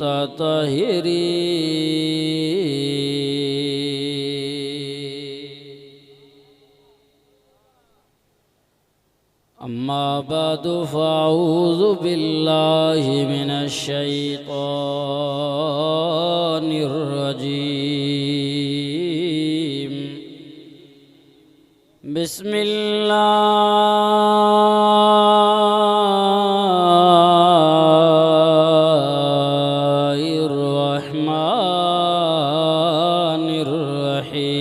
ततहिरी अम्मा बअदु फ़अऊज़ु बिल्लाहि मिनश शैतानिर रजीम। बिस्मिल्लाहिर रहमानिर रहीम।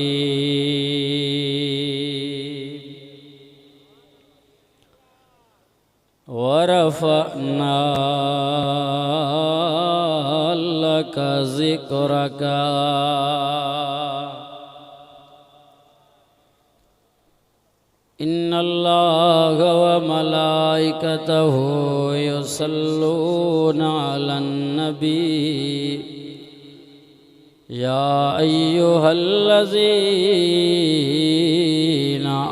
वरफ़अना लका ज़िक्रका। इन्नल्लाह व मलाइकतहु युसल्लूना अलन नबी या अय्युहल्लज़ीना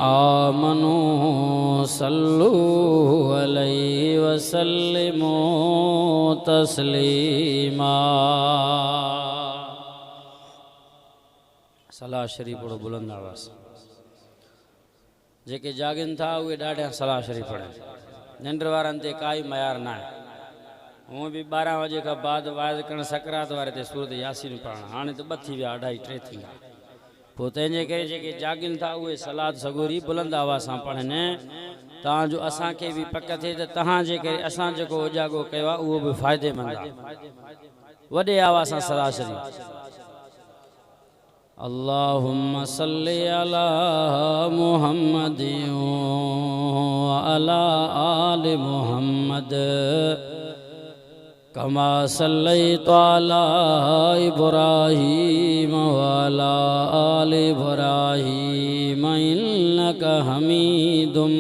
आमनू सल्लू अलैहि वसल्लिमू तस्लीमा। सलाह शरीफ पढ़ो बुलंद आवाज़। जेके जागिन था उहे ॾाढा सलाह शरीफ पढ़नि। निंड वारनि ते काई मयार न आहे। हूअं बि 12 बजे खां बाद वाइज़ करणु सकरात वारे ते सूरत यासीन पढ़णु। हाणे त 2 थी विया 2:30 3 थींदा। पोइ तंहिंजे करे जेके जागिन था उहे सलात सगोरी बुलंद आवाज़ सां पढ़नि तांजो असांखे बि पक थिए त तव्हां जे करे असां जेको उजागो कयो आहे उहो बि फ़ाइदेमंद आहे। वॾे आवाज़ सां सलाह शरीफ। अल्लाहुम्मा सल्ली अला मुहम्मद व अला आलि मुहम्मद कमा सल्लैतु अला इब्राहीम व अला आलि इब्राहीम इन्नका हमीदुम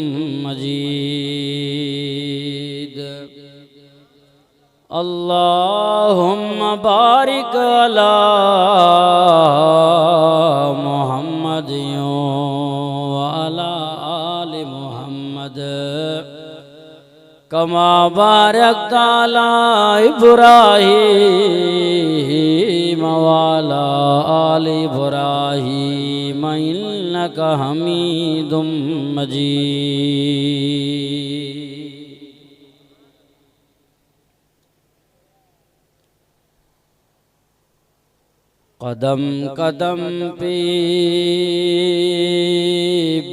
मजीद। अल्लाहुम्मा बारिक अला मुहम्मद व अला आलि मुहम्मद कमा बारकता अला इब्राहीम व अला आलि इब्राहीम इन्नका हमीदुम मजीद। कदम कदम पे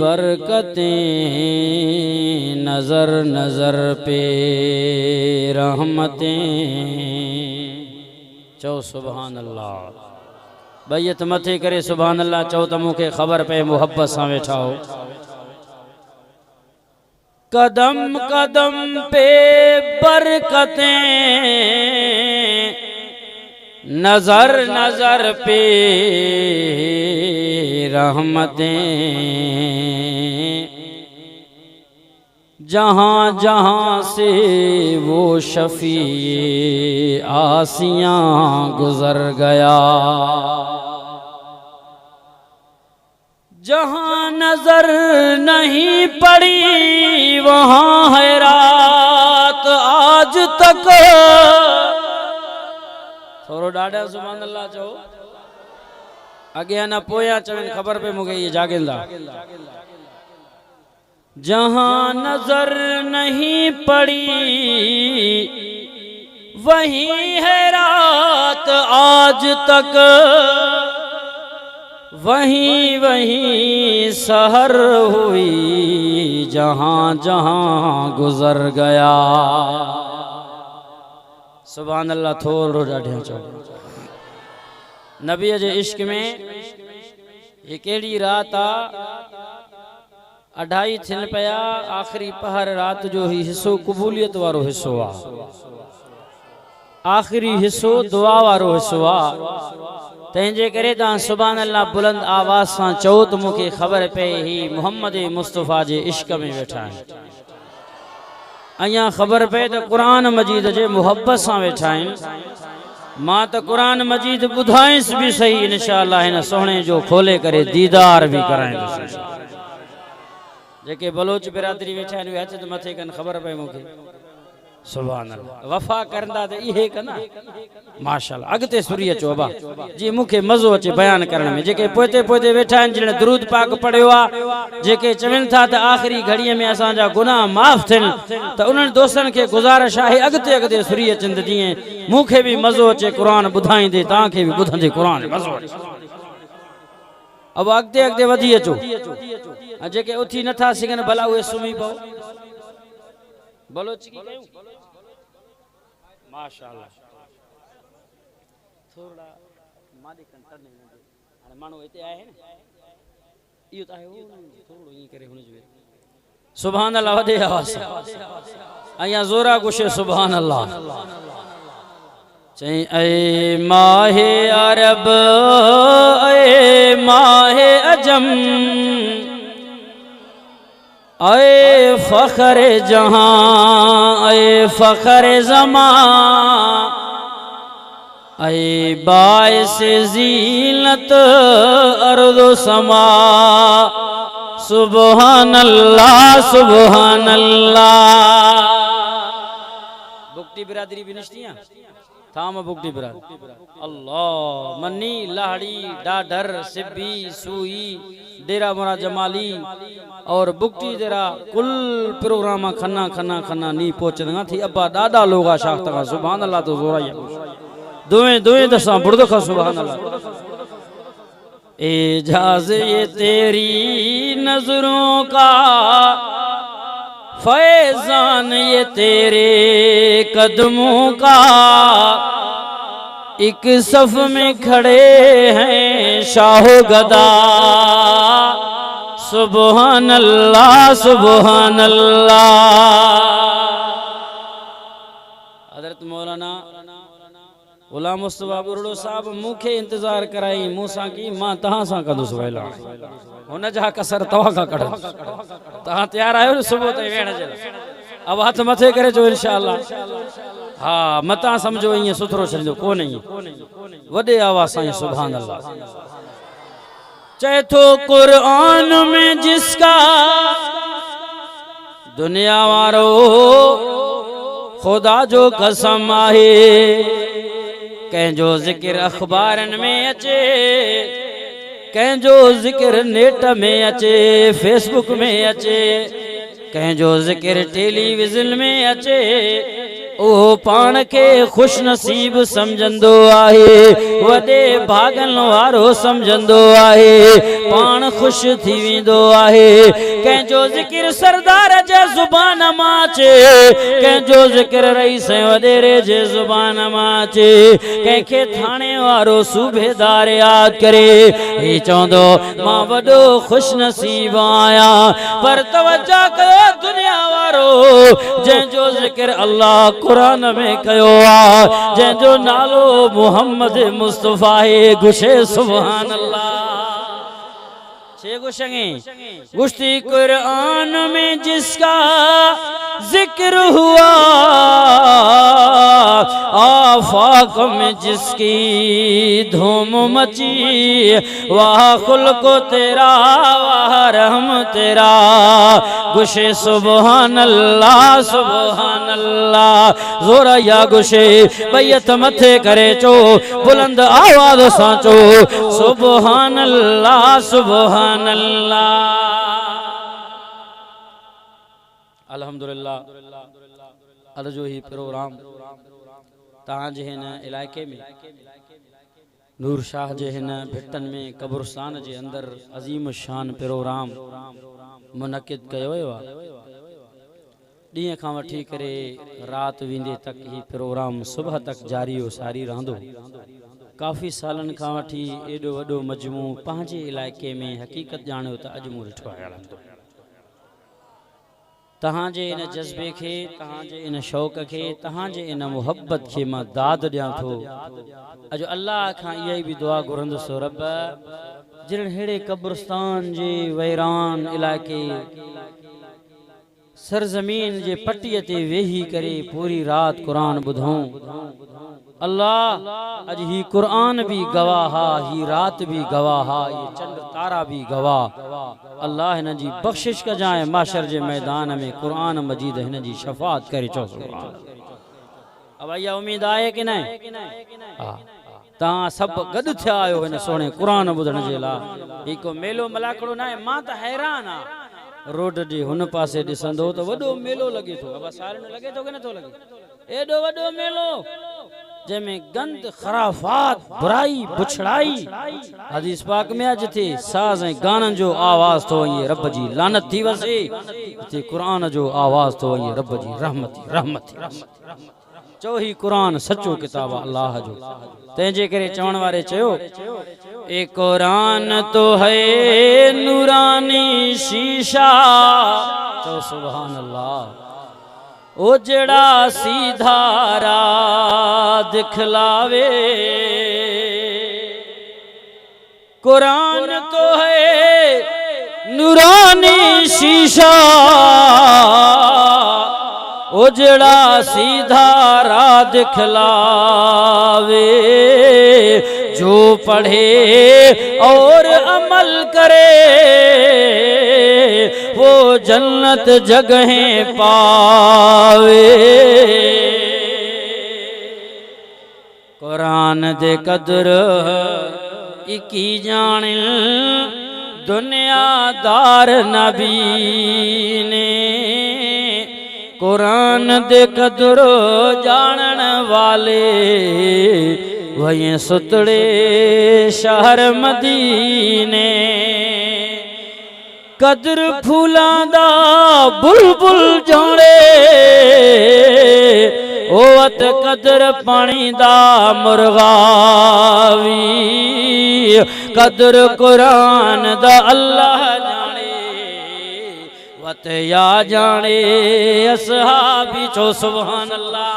बरकतें, नज़र नज़र पे रहमतें। चो सुभान अल्लाह। बैयत मथे करे सुभान अल्लाह चो त मूंखे ख़बर पे मोहब्बत सां वेठा हो। कदम कदम पे बरकतें, नजर नजर पे रहमतें। जहाँ जहाँ से वो शफी आसियाँ गुजर गया, जहाँ नजर नहीं पड़ी वहाँ है रात आज तक। थोरो ॾाढा सुभान अल्लाह चओ। अॻियां न पोयां चवनि ख़बर पे मूंखे ये जागिंदा। जहाँ नजर नहीं पड़ी वहीं है रात आज तक, वहीं वहीं सहर हुई जहाँ जहाँ गुजर गया। सुभान अल्लाह। थोरो ॾाढो चओ। नबीअ जे इश्क में हिकु अहिड़ी रात आ, 2:30 थियनि पिया। आख़िरी पहर रात जो ही हिस्सो क़बूलियत वारो हिस्सो आ। आख़िरी हिस्सो दुआ वारो हिस्सो आ। तंहिंजे करे तव्हां सुभान अल्लाह बुलंद आवाज़ सां चओ त मूंखे ख़बर पए ही मोहम्मद मुस्तफ़ा जे इश्क में वेठा आहिनि। अञा ख़बर पए त क़ुरान मजीद जे मोहब्बत सां वेठा आहिनि। मां त क़ुरान मजीद ॿुधाइसि बि सही इंशाअल्लाह हिन सोहणे जो खोले करे दीदार भी कराईंदुसि। जेके बलोच बिरादरी वेठा आहिनि उहे हथ मथे कनि ख़बर पए मूंखे। सुभान अल्लाह वफा करंदा ते इहे कना माशाअल्लाह अगते सुरी अचो अबा जी मुखे मज़ो अचे बयान करण में जेके पोते पोते वेठा आहिनि जिन दुरूद पाक पढ़ियो आ जेके चवनि था त आखिरी घड़ीअ में असां जा गुनाह माफ़ थियनि त उन्हनि दोस्तनि खे गुज़ारिश आहे अगते अगते सुरी अचनि जीअं मुखे भी मज़ो अचे क़ुरान ॿुधाईंदे तव्हांखे भी ॿुधंदे क़ुरान मज़ो अचे अब अगते अगते वधी अचो जेके उथी नथा सघनि भला उहे सुम्ही पओ बोलो चिकी कयूं माशाअल्लाह थोड़ा मादी कंटर नहीं हाणे माण्हू हिते आहे न इहो त आहे थोरो ईअं करे हुन जो सुभान अल्लाह वॾे आवाज़ अञा ज़ोरा गुशे सुभान अल्लाह चई ऐ माहे अरब ऐ माहे अजम ऐ फ़ख्र जहां ऐ फ़ख्र ज़मां ऐ बाइस ज़ीनत अर्ज़ समा सुभान अल्लाह सुभान अल्लाह बुकटी बिरादरी भी निश्चिया थाम बुकटी बिरादरी अल्लाह मनी लाहड़ी डाडर सिब्बी सुई डेरा मोरा जमाली और बुकटी तेरा कुल प्रोग्राम खन्ना खन्ना खन्ना नी पहुंचना थी अब्बा दादा लोग शाख तक सुभान अल्लाह तो जोरा दुए दुए दसा बुर्द का सुभान अल्लाह एजाज ये तेरी नजरों का फैजान ये तेरे कदमों का एक सफ में खड़े हैं शाहो गदा सुभान अल्लाह सुभान अल्लाह हजरत मौलाना गुलाम मुस्तफा बुरड़ो साहब मुखे इंतजार कराई मूसा की मां तहां सा कंदुस वेला हुन जा कसर तवा का कढ तहां तैयार आयो सुबह ते वेण जे अब हाथ मथे करे जो इंशाअल्लाह हाँ मता समझो ये सुथरो समझो को नहीं वडे आवाज साईं सुभान अल्लाह चैथो कुरान में जिसका दुनिया वारो खुदा जो कसम आहे कंहिंजो ज़िक्र अखबारन में अचे कंहिंजो ज़िक्र नेट में अचे फेसबुक में अचे कंहिंजो ज़िक्र टेलीविज़न में अचे ओ पान के खुश नसीब समझंदो आहे वडे भागन वारो समझंदो आहे पान खुश थी वेंदो आहे कंहिंजो ज़िक्र सरदार जे ज़ुबान मां अचे कंहिंजो ज़िक्र रईस वडेरे जे ज़ुबान मां अचे कंहिंखे थाणे वारो सूबेदार याद करे ही चवंदो मां वडो खुश नसीब आहियां पर तवज्जो कयो दुनिया वारो जंहिंजो ज़िक्र अल्लाह कुरान में कयो आ जंहिंजो नालो मोहम्मद मुस्तफा है गुशे सुभान अल्लाह छे गुशंगे गुश्ती कुरान में जिसका जिक्र हुआ आफाक में जिसकी धूम मची वाह खुल्को तेरा वाह रहम तेरा गुशे सुभान अल्लाह जोरा या गुशे बैयत मथे करे चो बुलंद आवाज सां चो सुभान अल्लाह सुभान अल्लाह अल्हम्दुलिल्लाह अल जो ही प्रोग्राम तहां जे हिन इलाइके में नूर शाह जे हिन भिटन में कब्रस्तान जे अंदर अजीम शान प्रोग्राम मुनक़िद कयो वियो आहे ॾींहं खां वठी करे रात वेंदे तक ही प्रोग्राम सुबह तक जारी हो सारी रहंदो काफ़ी सालन खां वठी एॾो वॾो मजमू पंहिंजे इलाइके में हक़ीक़त ॼाणियो त अॼु मूं ॾिठो आहे तहांजे इन जज्बे के तहांजे इन शौक़ के तहांजे इन मुहब्बत के मां दाद ॾियां थो अॼु अल्लाह खां इहा भी दुआ घुरंदुसि रब जिन हेड़े कब्रस्तान जे वैरान इलाइके सरजमीन जे पट्टीअ ते वेही करे पूरी रात कुरान ॿुधूं अल्लाह अज ही कुरान भी गवाह ही रात भी गवाह ये चंड तारा भी गवाह अल्लाह हिन जी बख्शिश कजाए माशर जे मैदान में कुरान मजीद हिन जी शफात करे चो। अब इहा उम्मीद आहे कि न? हा तव्हां सभु गॾु थिया आहियो हिन सोणे क़ुरान ॿुधण जे लाइ। हिकु मेलो मलाखड़ो न आहे। मां त हैरान आहियां, रोड जे हुन पासे ॾिसंदो त वॾो मेलो लॻे थो। अब सारियुनि लॻे थो कि नथो लॻे? एॾो वॾो मेलो जंहिंमें गंद खराफात बुराई बुछड़ाई हदीस पाक में आहे जिथे साज़ ऐं गाननि जो आवाज़ थो वञे रब जी लानत थी वसे, जिथे क़ुरान जो आवाज़ थो वञे रब जी रहमत रहमत। चो ही क़ुरान सचो किताब अल्लाह जो। तंहिंजे करे चवण वारे चयो ए क़ुरान तो है नूरानी शीशा। चो सुभान अल्लाह। ओ जड़ा सीधा राह दिखलावे, कुरान तो है नूरानी शीशा। ओ जड़ा सीधा राह दिखलावे, जो पढ़े और अमल करे वो जन्नत जगहें पावे। कुरान दे कदर इकी जाने दुनियादार नबी ने, कुरान दे कदर जानन वाले वही सुतड़े शहर मदीने। कदर फूलां दा बुलबुल जाने, ओवत कदर पानी दा मुर्गावी। कदर कुरान दा अल्लाह जाने, वत या जाने असहाबी। चो सुभान अल्लाह।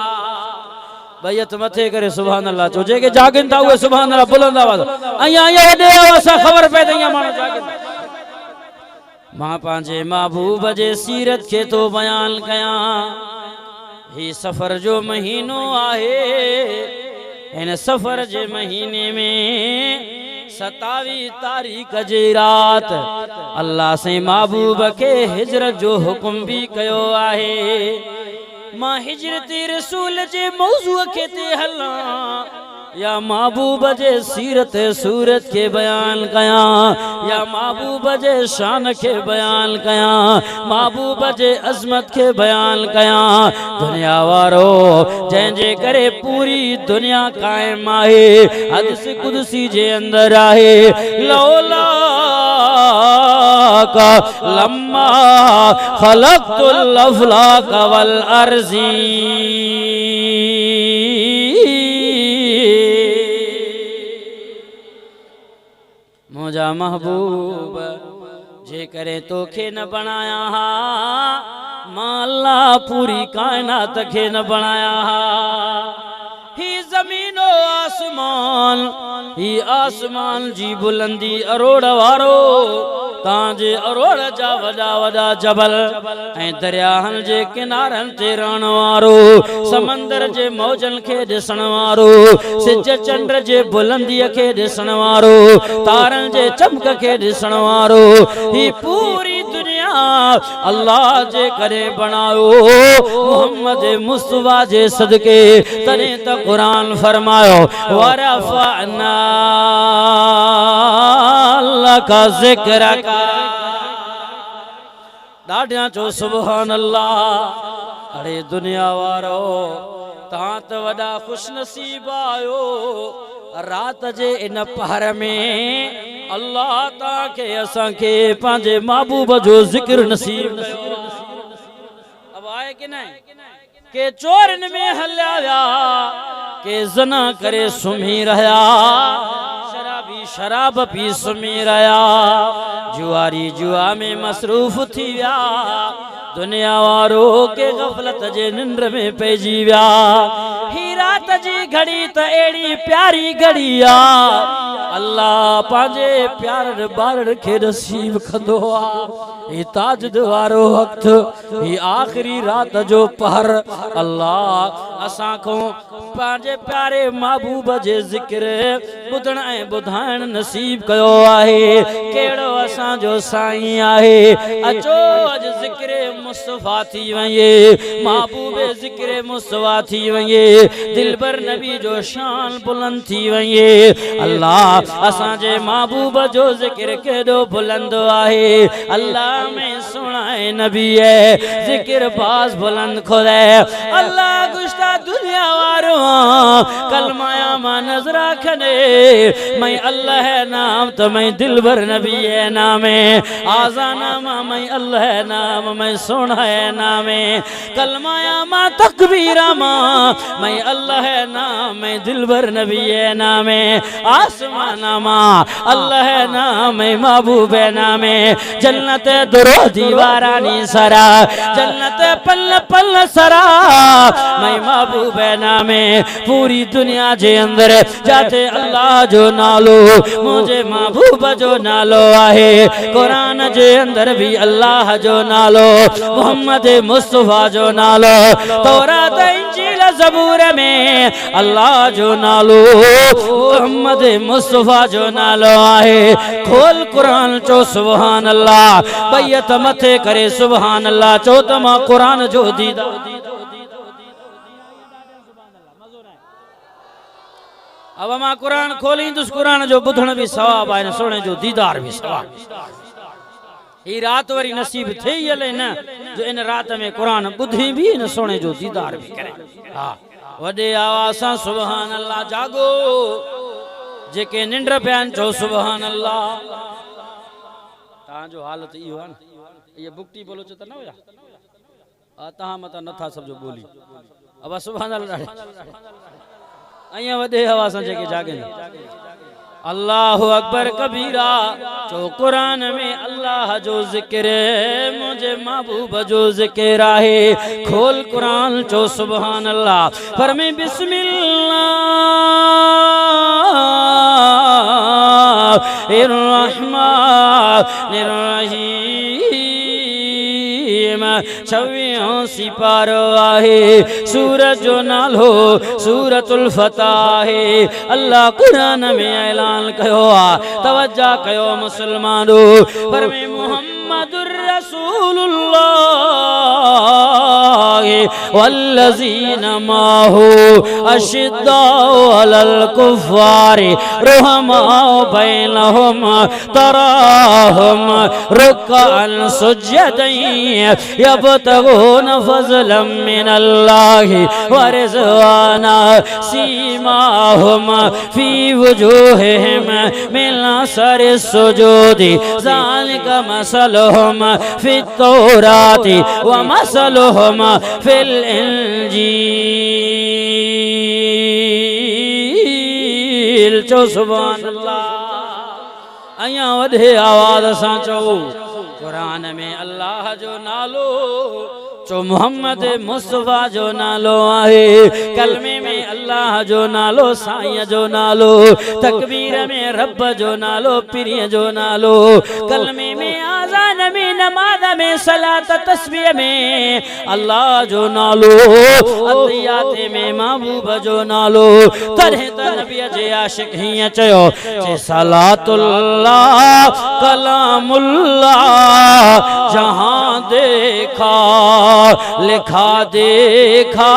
बैत मथे करे सुभान अल्लाह चो। जेके जागिन था उहे सुभान अल्लाह बुलंद आवाज़। अया अया हेॾे आवाज़ सां ख़बर पए त अया माण्हू जागिन। मां पंहिंजे महबूब जे सीरत खे तो बयान कयां। ही सफ़र जो महीनो आहे। हिन सफ़र जे महीने में 27 तारीख़ जे रात अल्लाह से महबूब के हिजरत जो हुक्म भी कयो आहे। मां हिजरती रसूल जे मौज़ूअ खे ते हलां या महबूब जे सीरत सूरत के बयान कयां, या महबूब जे शान के बयान कयां, महबूब जे अज़मत के बयान कयां। दुनिया वारो जंहिंजे करे पूरी दुनिया कायम आहे। हदीस कुदसी जे अंदर आहे लौला का लम्मा खलक़तुल अफ़लाक वल अर्ज़ी। मुझा महबूब जे करे तोखे न बनाया हा, मां अल्लाह पूरी कायनात के न बनाया हा। ही ज़मीनो आसमान, ही आसमान जी बुलंदी अरोड़ वारो, तांजे अरोड़ जा वॾा वॾा जबल ऐं दरियाहनि जे किनारनि ते रहण वारो, समंदर जे मौजनि खे ॾिसण वारो, सिज चंड जे बुलंदीअ खे ॾिसण वारो, तारनि जे चमक खे ॾिसण वारो। ही पूरी दुनिया अल्लाह जे करे बनायो मोहम्मद मुस्तफा जे सदके। तने त कुरान फरमायो वरफ़अना लका ज़िक्रका। ॾाढियां चो सुभान अल्लाह। अरे दुनिया वारो तहां त वॾा खुश नसीब आयो। रात जे इन पहर में अल्लाह तव्हांखे असांखे पंहिंजे महबूब जो ज़िक्र नसीब कयो। अब आहे कि न? के चोरन में हलिया विया, के ज़ना करे सुम्ही रहिया, शराबी शराब पी सुम्ही रहिया, जुआरी जुआ में मसरूफ़ थी विया। दुनिया वारो के गफलत जे निंड में पइजी विया। ही रात जी घड़ी त एड़ी प्यारी घड़ी आ, अल्लाह पंहिंजे प्यार बार खे नसीब कंदो आ। ही ताजद वारो वक्त, ही आखिरी रात जो पहर अल्लाह असां को पंहिंजे प्यारे महबूब जे ज़िक्र ॿुधण ऐं ॿुधाइण नसीब कयो आहे। कहिड़ो असांजो साईं आहे। अचो अॼु ज़िक्र मुस्तफा थी वये, महबूबे ज़िक्र मुस्तफा थी वये, दिलबर नबी जो शान बुलंद थी वये। अल्लाह असांजे महबूब जो ज़िक्र केॾो बुलंद आहे। अल्लाह में सुनाए नबी है ज़िक्र बाज बुलंद खुदा। अल्लाह गुश्ता दुनिया वारो कलमाया मा नजरा खने मैं अल्लाह है नाम तो मैं दिलबर नबी है नामे, आजाना मा मैं अल्लाह है नाम मैं सोना है नामे, कलमाया मा तकबीरा मा मैं अल्लाह है नाम मैं दिलबर नबी है नामे, आसमाना मा अल्लाह है नाम मैं महबूब है नामे, जन्नत दुरो दीवारानी सरा जन्नत पल पल सरा मैं महबूब है नामे। पूरी दुनिया जे अंदर जाते अल्लाह जो नालो मुझे महबूब जो नालो आहे। कुरान जे अंदर भी अल्लाह जो नालो, मोहम्मद मुस्तफा जो नालो, तौरात इंजील ज़बूर में अल्लाह जो नालो, मोहम्मद मुस्तफा जो नालो आहे। खोल कुरान चो सुभान अल्लाह, बैयत मथे करे सुभान अल्लाह चो त मां कुरान जो दीदा। अब मां कुरान खोलींदुसि, कुरान जो ॿुधण भी सवाब आहे, सोने जो दीदार भी सवाब। ही रात वरी नसीब थे ही हले न जो इन रात में कुरान ॿुधी भी इन सोने जो दीदार भी करे। हाँ वॾे आवाज़ सां सुभान अल्लाह जागो, जेके निंड पिया आहिनि चओ सुभान अल्लाह। तव्हांजो हालत इहो आहे न, ये बुकटी बोलो त न हुया तव्हां मथां नथा सम्झो ॿोली। अब सुभान अल्लाह अया वॾे आवाज़ सां जेके जागनि अल्लाहु अकबर कबीरा चो कुरान में अल्लाह जो जिक्र मुझे महबूब जो जिक्र आहे। खोल कुरान चो सुभान अल्लाह, फरमे बिस्मिल्लाह इर्रहमानिर रहीम। 26 सिपारो आहे। सूरज जो नालो सूरतुल फतह है। अल्लाह कुरान में ऐलान कयो आ, तवज्जा कयो मुसलमानो, पर में मुहम्मदुर रसूलुल्लाह वल्लज़ीना माहू अशिद्दाउ अलल कुफ़ारि रुहमाउ बैनहुम तराहुम रुक्अन सुज्जदन यब्तगून फज़लन मिनल्लाहि व रिज़वाना सीमाहुम फी वजूहिहिम मिन असरि सुजूदि ज़ालिका मसलुहुम फित तौराति व मसलुहुम फिल इंजील। चो सुभान अल्लाह। अया वधे आवाज़ सां चो कुरान में अल्लाह जो नालो चो मोहम्मद मुस्तफा जो नालो आहे। कलमे में अल्लाह जो नालो, साईं जो नालो, तकबीर में रब जो नालो, पीर जो नालो, कलमे में आज़ान में नमाज में सलात तस्बीह में अल्लाह जो नालो, अतियात में महबूब जो नालो। तॾहिं त नबी जे आशिक हीअं चयो जे सलातुल्लाह कलामुल्लाह जहां देखा लिखा देखा।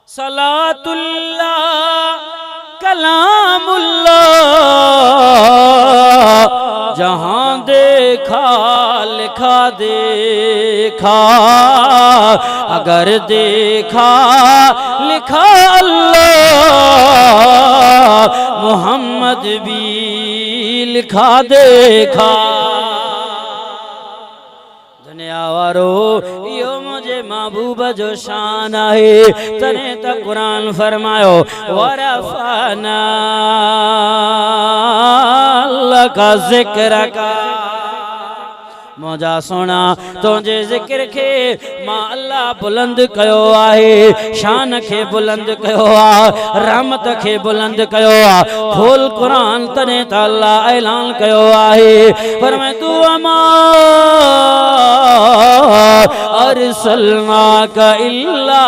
सलातुल्लाह कलामुल्लाह जहां देखा लिखा देखा। अगर देखा लिखा अल्लाह मोहम्मद भी लिखा देखा। वारो यो मुझे महबूब जो शान है। तने त कुरान फरमायो वरफाना लका ज़िक्रका। मौजा सोना तुझे जिक्र के मां अल्लाह बुलंद कयो आहे, शान के बुलंद कयो आ, रहमत के बुलंद कयो आ। खोल कुरान तने त अल्लाह ऐलान कयो आहे, पर मैं तू अमा अरसलनाका इल्ला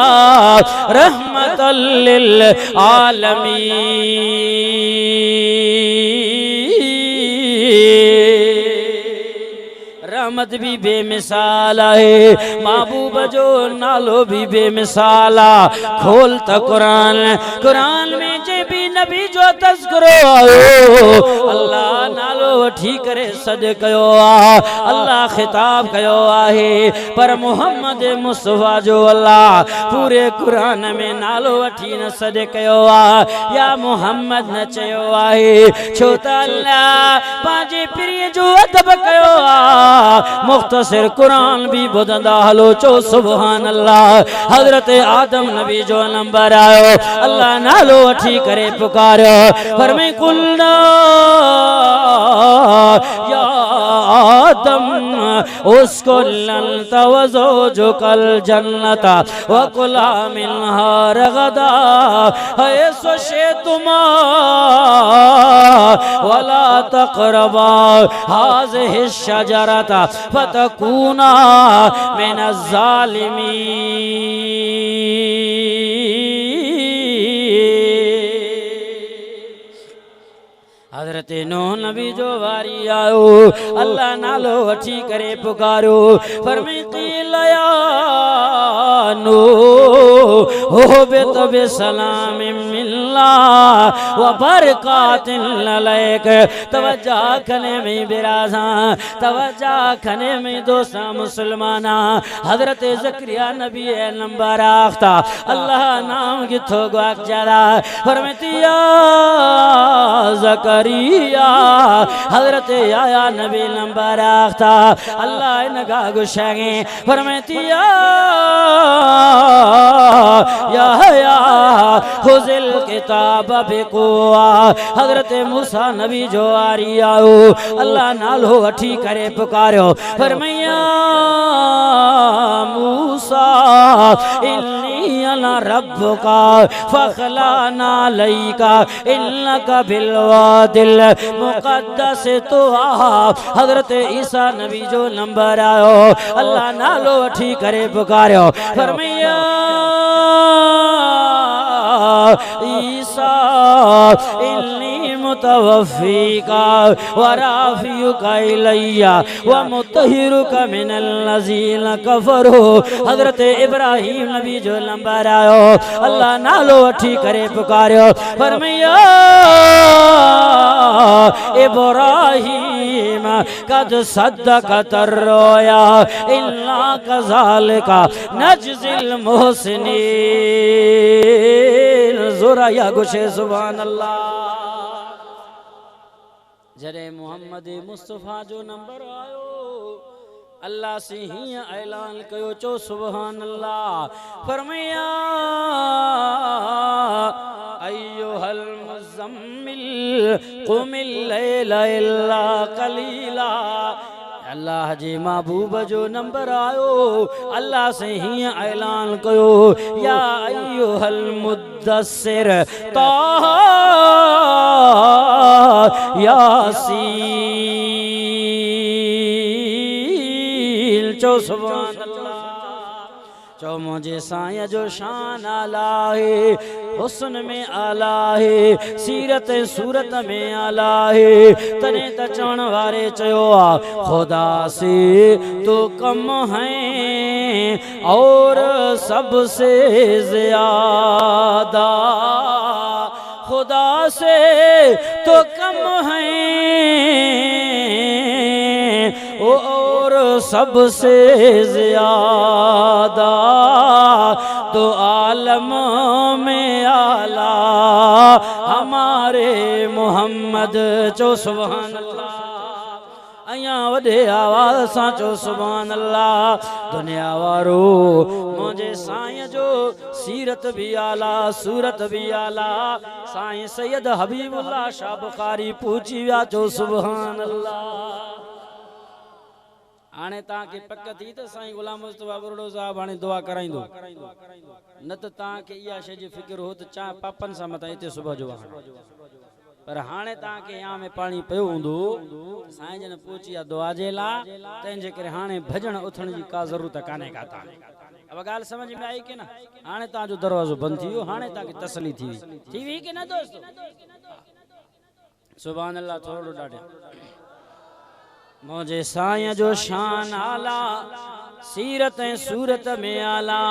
रहमतल लिल आलमीन। रहमत भी बेमिसाल है, महबूब जो नालो भी बेमिसाल आ। खोल त कुरान, कुरान में जे भी नबी जो तज़किरो आयो, अल्लाह नालो वठी करे सद कयो आ, अल्लाह खिताब कयो आहे। पर मोहम्मद मुस्तफा जो अल्लाह पूरे कुरान में नालो वठी न सद कयो आ, या मोहम्मद न चयो आहे। छो त अल्लाह पांजे प्रिय जो अदब कयो आ। मुख्तसर कुरान भी बुधंदा हलो चो सुभान अल्लाह। हजरत आदम नबी जो नंबर आयो, अल्लाह नालो वठी करे पुकारो, फरमाए कुलना या आदम उसको लन तवज़ो जो कल जन्नता वकुला मिनहा रगदा हैसो शेतुमा वला तक़रबा हाज़िहि शजरता फतकूना मिनज़्ज़ालिमीन। हजरत नूह नबी जो वारी आयो, अल्लाह नालो वठी करे पुकारो, फरमाए क़ील या नूह हुबित बिसलाम मिन्नाल्लाह व बरकातिन अलैक। तवज्जो खने में बिराजा, तवज्जो खने में दोस्ता मुसलमाना। हजरत ज़करिया नबी नंबर आख्ता, अल्लाह नाम किथो ग्वाक जरा, फरमाती या ज़करिया। हजरत याया नबी नंबर आख्ता, अल्लाह इनका गुस्सागे, फरमाती या खुज़िल किताब बिक़ुव्वा। हजरत मूसा नबी जो आरी आयो, अल्लाह नालो वठी करे पुकारो, फरमाया मूसा इन्नी अना रब्बुका फ़ख़्लअना अलैका इन्नका बिलवादिल मुक़द्दस तुवा। हजरत ईसा नबी जो नंबर आयो, अल्लाह नालो वठी करे पुकारो, फरमाया ईसा इन्नी मुतवफ़्फ़ीका व राफ़ियुका इलैया व मुतहिरुका मिनल लज़ीना कफ़रू। हजरत इब्राहीम नबी जो नंबर आयो, अल्लाह नालो वठी करे पुकारो, फरमाया इब्राहीम कद सद्दक़त अर्रुया इन्ना कज़ालिका नज्ज़िल मुहसिनीन। ज़ोरा या गुशे सुभान अल्लाह। जरे मोहम्मद मुस्तफा जो नंबर आयो, अल्लाह से ही ऐलान कयो चो सुभान अल्लाह। फरमाया अय्युहल मुज़म्मिल क़ुमिल लैला इल्ला क़लीला। अल्लाह जे महबूब जो नंबर आयो, अल्लाह से ही ऐलान कयो या अय्युहल मुद्दस्सिर ताहा यासीन। चो सुभान अल्लाह। चो मुझे साया जो शान आला है, हुस्न में आला है, सीरत सूरत में आला है। तने त चवण वारे चयो आ खुदा से तो कम है और सबसे ज्यादा, खुदा से तो कम है और सबसे ज्यादा, तो आलम में आला हमारे मोहम्मद। चो सुभान अल्लाह। अया वडे आवाज़ सां चो सुभान अल्लाह। दुनिया वारो मुझे साईं जो सीरत भी आला, सूरत भी आला। साईं सैयद हबीबुल्लाह शाह बुखारी पूछी विया, चो सुभान अल्लाह। हाणे तव्हांखे पक थी त साईं गुलाम मुस्तफा बुरड़ो साहब हाणे दुआ कराईंदो, न त तव्हांखे इहा शइ जी फिक्र हो त चा पापनि सां मथां हिते सुबुह जो पर हाणे तव्हांखे यहाँ में पाणी पियो हूंदो, साईं जन पहुची आहे दुआ जे लाइ, तंहिंजे करे हाणे भॼण उथण जी का ज़रूरत कान्हे का तव्हांखे। अब ॻाल्हि समझ में आई की न? हाणे तव्हांजो दरवाज़ो बंदि थी वियो, हाणे तव्हांखे तसली थी हुई की न दोस्त? सुभान अल्लाह। थोरो ॾाढे मुझे साईं जो शान आला, सीरत ऐं सूरत में आला,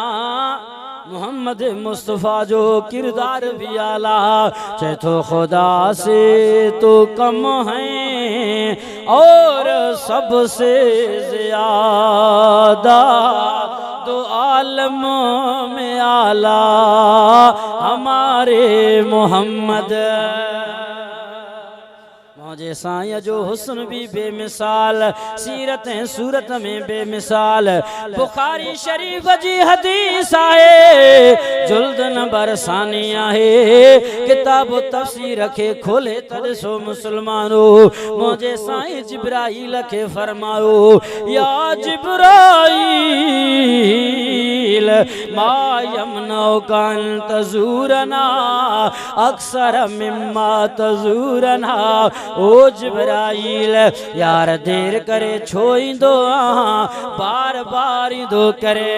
मोहम्मद मुस्तफ़ा जो किरदार भी आला। चाहे तो खुदा से तो कम है और सबसे ज़्यादा तो आलम में आला हमारे मोहम्मद। मुझे साईं जो हुस्न भी बेमिसाल, सीरत ऐं सूरत में बेमिसाल। बुखारी शरीफ जी हदीस आहे, जुल्द नंबर सानी आहे, किताब तफसीर खे खोले त ॾिसो मुसलमानो। मुझे साईं जिब्राईल खे फरमायो, या जिब्राईल मा यमनौका अन तज़ूरना अक्सर मिम्मा तज़ूरना। ओ जिब्राईल यार देर करे छो ईंदो आहां, बार बार ईंदो करे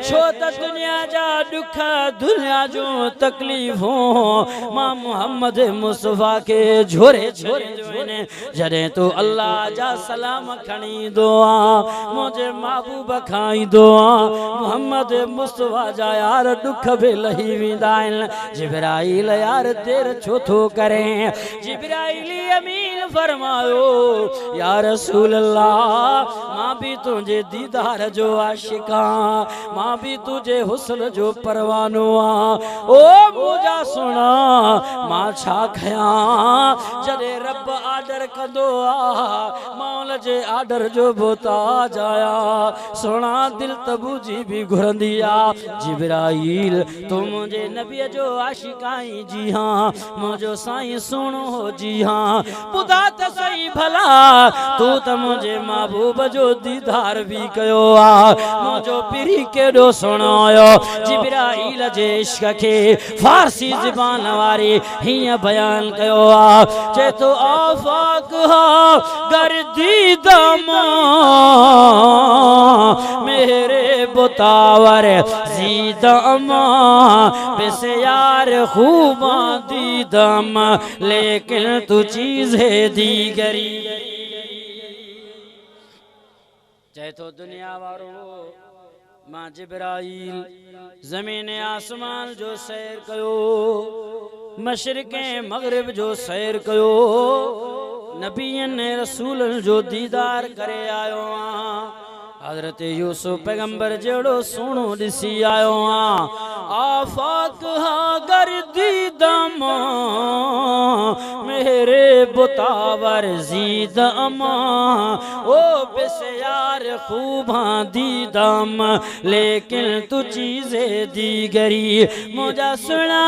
छो त दुनिया जा दुख, दुनिया जो तकलीफ़ूं मां मोहम्मद मुस्तफ़ा के झोरे छॾे। जॾहिं तू अल्लाह जा सलाम खणी ईंदो आं, मुंहिंजे महबूब खां ईंदो आं, मोहम्मद मुस्तफ़ा जा यार दुख बि लही वेंदा आहिनि। जिब्राईल यार देर छो थो करे? जिब्राईल अमीन फरमायो, या रसूल अल्लाह मां भी तुझे दीदार जो आशिका, मां भी तुझे हुस्न जो परवानो आ। ओ मुझा सुना मां छा कयां? जॾहिं रब आर्डर कंदो आ, मौल जे आर्डर जो मोहताज आया। सुना दिल तबूजी भी घुरंदी आ। जिब्राईल तू मुझे नबी जो आशिकाई, जी हाँ मुझो साईं सुनो हो, जी हाँ बुधा त सही भला तू त मुझे महबूब जो दीदार भी कयो आ। मुझो पिरी केडो सुणायो जिब्राईल जे इश्क के फारसी ज़बान वारी हिय बयान कयो आ। चे तो आफाक हा गर्दीदम मेरे बुतावर जीदम बेसे यार खूबा दीदम, लेकिन तू चीज है दीगरी। चाहे तो दुनिया वारो मां जिब्राईल जमीन आसमान जो सैर कयो, मशरिक़ मगरिब जो सैर कयो, नबियन रसूलन जो दीदार करे आयो आ। हजरत यूसुफ पैगंबर जड़ो सुनो दिसी आयो आ। आफाक हा गर्दीदम मेरे बुतावर जीदम, ओ बेसयार खूबा दीदम, लेकिन तू चीज़े दीगरी। मुझा सुना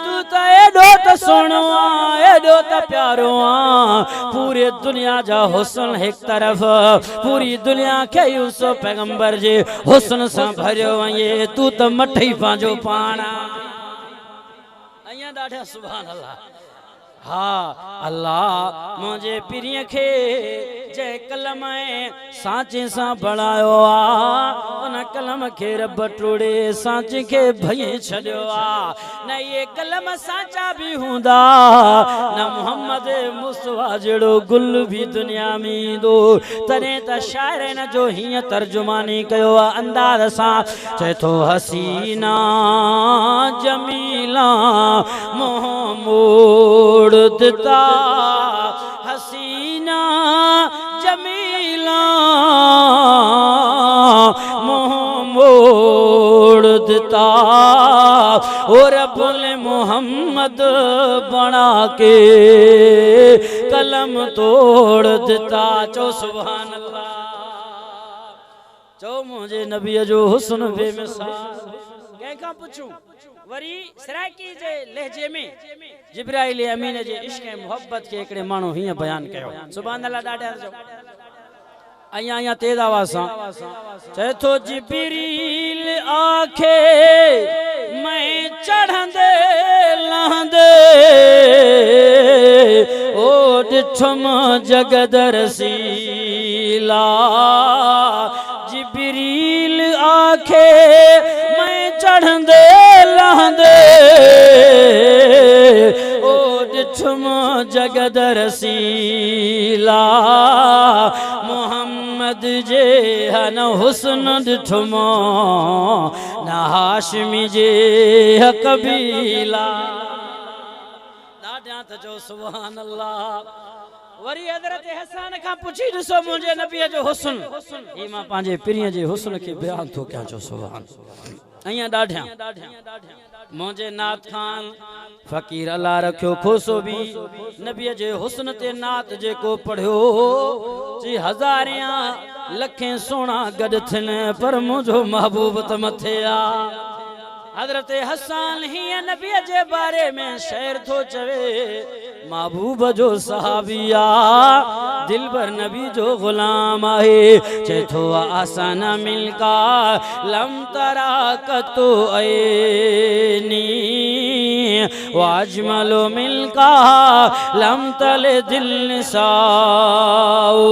तू तो एडो तो सुनो आ, एडो तो प्यारो आ। पूरे दुनिया जा हुस्न एक तरफ, पूरी दुनिया के यूसुफ पैगंबर जे हुस्न से भरियो वए, तू तो मठई पांजो पाना। अया ॾाढा सुभान अल्लाह। हाँ अल्लाह मुझे पिरिय खे जे कलम सांचे सा बढ़ायो आ, उन कलम के रब टोड़े सांचे के भये छड़ियो आ। न ये कलम सांचा भी हुंदा, न मोहम्मद मुस्तफा जड़ो गुल भी दुनिया में दो। तने त शायर न जो हिय तर्जुमानी कयो आ अंदाज सा। चे तो हसीना जमीला मोह मोड़ दिता, हसीना जमीला मोह मोड़ दिता, और बोले मोहम्मद बना के कलम तोड़ दिता। चो सुभान अल्लाह। चो मुझे नबी जो हुस्न बेमिसाल। कंहिंखां पुछूं वरी सराकी जे लहजे में जिब्राईल अमीन जे इश्क मोहब्बत के एकड़े मानो हिय बयान कयो। सुभान अल्लाह। ॾाढा अया अया तेज आवाज सा चए तो जिब्रील आखे मैं चढ़ंदे लहंदे, ओ डिठम जगदर सीला। जिब्रील आखे मैं चढ़ंदे लहंदे, ओ डिठम जगदर सीला। हुस्न ॾिठुमो न हाशमी जे कबीला ॾाढा त जो सुभान अल्लाह वरी हज़रत हसन खां पुछी ॾिसो मुंहिंजे नबीअ जो हुस्न ही मां पंहिंजे पिरीअ जे हुस्न खे बयान थो कयां जो सुभान अईं ॾाढा मुंहिंजे नात खान फ़कीर अल्लाह रखियो खोसो बि नबीअ जे हुस्न ते नात जेको पढ़ियो जी हज़ारियां लखें सोना गॾु थियनि पर मुंहिंजो महबूब त मथे आ हज़रत हसन हीअं नबीअ जे बारे में शेर थो चवे महबूब जो सहाबिया दिलबर नबी जो गुलाम आहे चए थो आसन मिलका लम तरा कतो ऐनी वाजमलो मिलका लम तले दिल निसाओ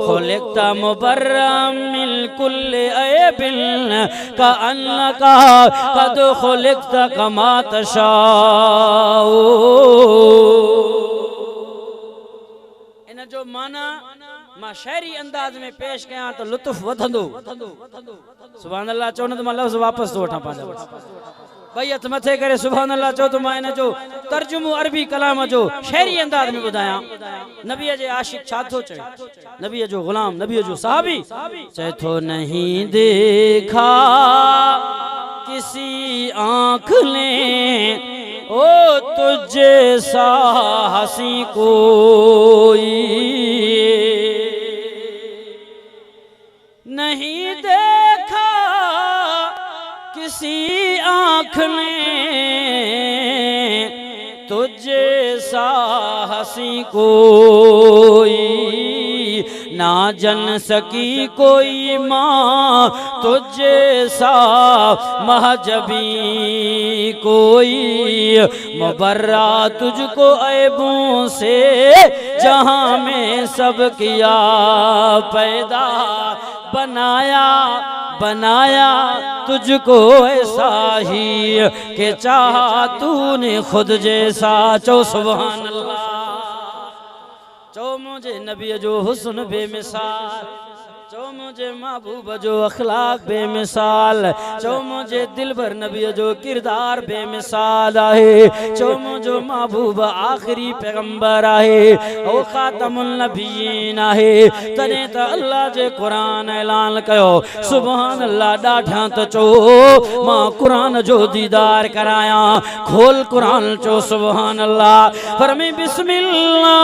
खुलिकता मुबर्रम मिल कुल्ले ऐबिल का अन्नका कद खुलिकता कमा तशाओ इन जो माना मां शहरी अंदाज में पेश कयां तो लुत्फ वधंदो सुभान अल्लाह चो न तो मां लफ्ज़ वापस तो वठां पंहिंजा भई हथ मथे करे सुभान अल्लाह चो तो मां इन जो तर्जुमो अरबी कलाम जो शहरी अंदाज में बुधाया नबीअ जे आशिक छा थो चए नबीअ जो गुलाम नबीअ जो सहाबी चए थो नहीं देखा किसी आँख ने ओ तुझे सा हंसी कोई नहीं देखा किसी आँख ने तुझे सा हंसी कोई ना जन सकी कोई माँ तुझे सा महजबी कोई मुबर्रा तुझको ऐबों से जहाँ में सब किया पैदा बनाया बनाया तुझको ऐसा ही कि चाहा तूने खुद जैसा चो सुभान अल्लाह चो मुझे नबी जो हुस्न बेमिसाल चो मुझे महबूब जो अखलाक बेमिसाल चो मुझे दिलबर नबी जो किरदार बेमिसाल आहे चो मुझो महबूब आखिरी पैगंबर आहे ओ खातमुल नबीन आहे तने त अल्लाह जे कुरान ऐलान कयो सुभान अल्लाह ॾाढा त चो मां कुरान जो दीदार कराया खोल कुरान चो सुभान अल्लाह फरमी बिस्मिल्लाह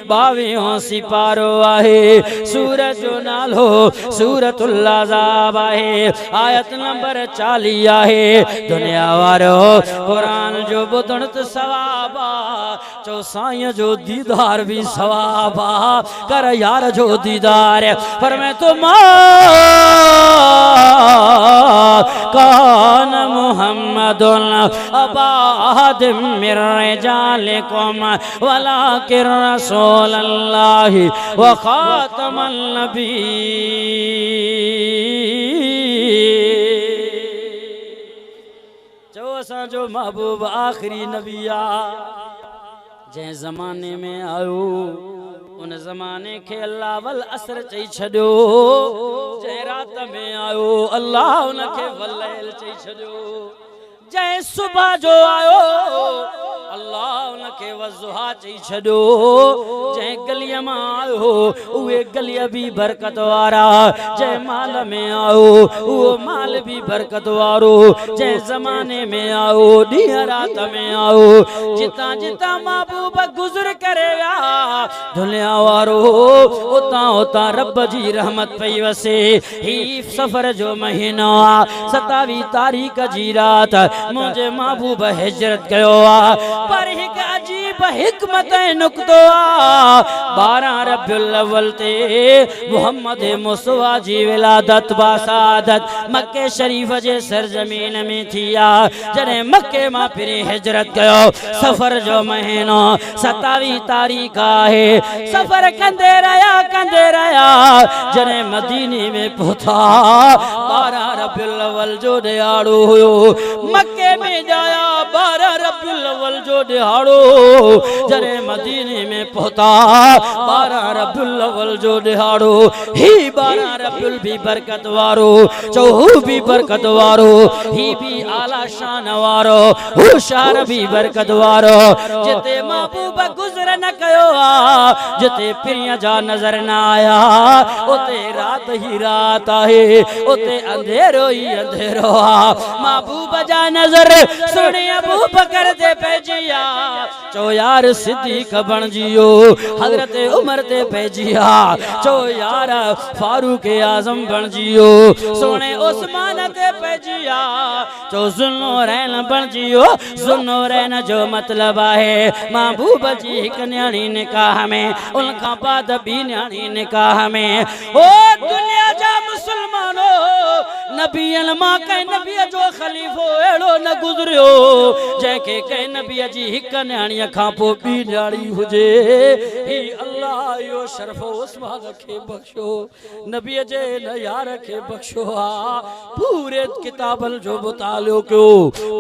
बावियों सिपारो आहे सूरत जो नालो सूरतुल अज़ाब आहे आयत नंबर 40 आहे दुनिया वारो कुरान जो ॿुधण त सवाब चो साईं जो दीदार भी सवाब कर यार जो दीदार पर मैं तो कान मुहम्मदुन अबा अहदिम मिन रिजालिकुम वलाकिन रसूलल्लाहि व खातमन नबी जो असां जो महबूब आखिरी नबी आ जंहिं ज़माने में आयो उन ज़माने के अल्लाह वल असर चई छॾियो जंहिं रात में आयो अल्लाह उनखे वलैल चई छॾियो जंहिं सुबह जो आयो अल्लाह उनखे वज़ुहा चई छॾियो जंहिं गलीअ मां आयो उहे गलीअ भी बरकत वारा जंहिं माल में आयो उहो माल भी बरकत वारो जंहिं ज़माने में आयो ॾींहं रात में आयो जितां जितां महबूब गुज़र करे विया दुनिया वारो उतां उतां रब जी रहमत पई वसे ही सफ़र जो महीनो आ 27 तारीख़ जी रात मुझे महबूब हिजरत कयो आ पर एक अजीब हिकमत नुक्तो आ 12 रबिउल अव्वल ते मोहम्मद मुस्तफा जी विलादत बासादत मक्के शरीफ जे सरजमीन में थी आ जने मक्के मां फिरी हिजरत कयो सफर जो महीनो 27 तारीख़ आहे सफर कंदे रहा जने मदीने में पहुंचा 12 रबिउल अव्वल जो ॾियारो हुयो मक्के मक्के में जाया 12 रबीउल अव्वल जो दिहाड़ो जरे मदीने में पहुंचा 12 रबीउल अव्वल जो दिहाड़ो ही 12 रबीउल भी बरकत वारो चौहू भी बरकत वारो ही भी आला शान वारो होशार भी बरकत वारो जिते महबूब गुजर न कयो आ जिते पिरिया जा नजर न आया उते रात ही रात आहे उते अंधेरो ही अंधेरो आ महबूब जा नजर सुने अबू बकर ते पइजिया चो यार सिद्दीक बण जियो हजरत उमर ते पइजिया चो यार फारूक आजम बण जियो सोने उस्मान ते पइजिया चो ज़ुन्नूरैन बण जियो ज़ुन्नूरैन जो मतलब आहे महबूब जी हिक न्याणी निकाह में उनका बाद भी न्याणी निकाह में ओ दुनिया जा मुसलमानो नबियन मां कई नबी जो खलीफो एड़ो न गुजरियो जैके कई नबी जी हिक न्याणी खां पो बी न्याणी हुजे ही अल्लाह यो शरफ उस्मान के बख्शो नबी जे न यार के बख्शो आ पूरे किताबन जो मुतालो क्यो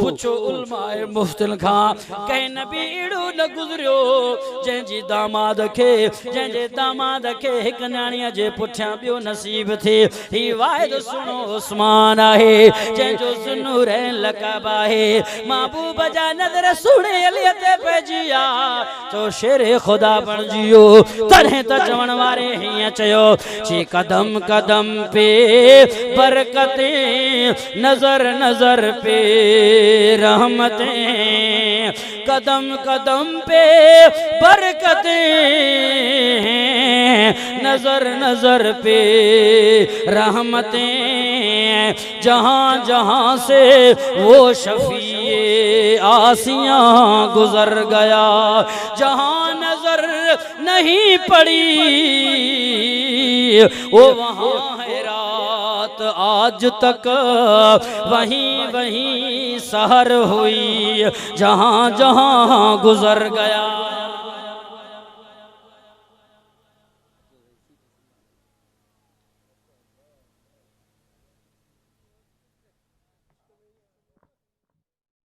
पुछो उलमाए मुफ्तिन खां कई नबी एड़ो न गुजरियो जंहिंजी दामाद खे जंहिंजे दामाद खे हिक न्याणीअ जे पुठियां ॿियो नसीब थे ही वाहिद सुनो उस्मान आहे जंहिंजो ज़ुन्नूरैन लक़ब आहे महबूब जा नज़र सुणे अली ते पइजिया चो शेर खुदा बणजियो तॾहिं त चवण वारे हीअं चयो छी कदम कदम पे बरकतें नजर नजर पे रहमतें कदम कदम पे बरकतें नजर नजर पे रहमतें जहां जहां से वो शफीए आसियां गुजर गया जहां नजर नहीं पड़ी वो वहां है रात आज तक वहीं वहीं सहर हुई जहां जहां गुजर गया।